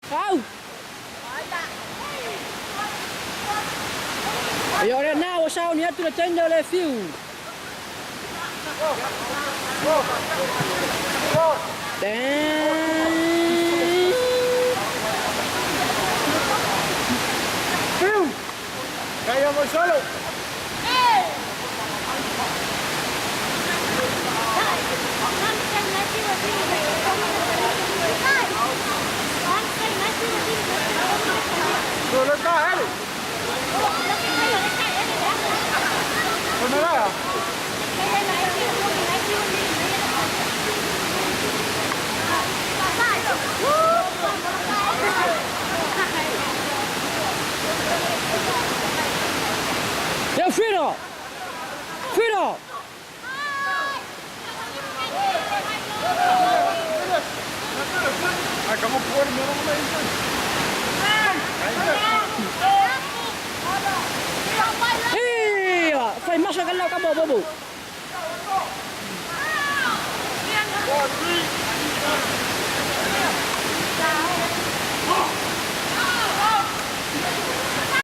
Không. Bây giờ nào sao nhé, tôi là tranh đâu là phiêu. Damn. Phiêu. Caíamos solo. Rồi lên cao hết đi. Rồi nó à? Yo, Frito! Frito! Acabamos por el menos de Iya, phải masuk ke laut kamu, Bobo.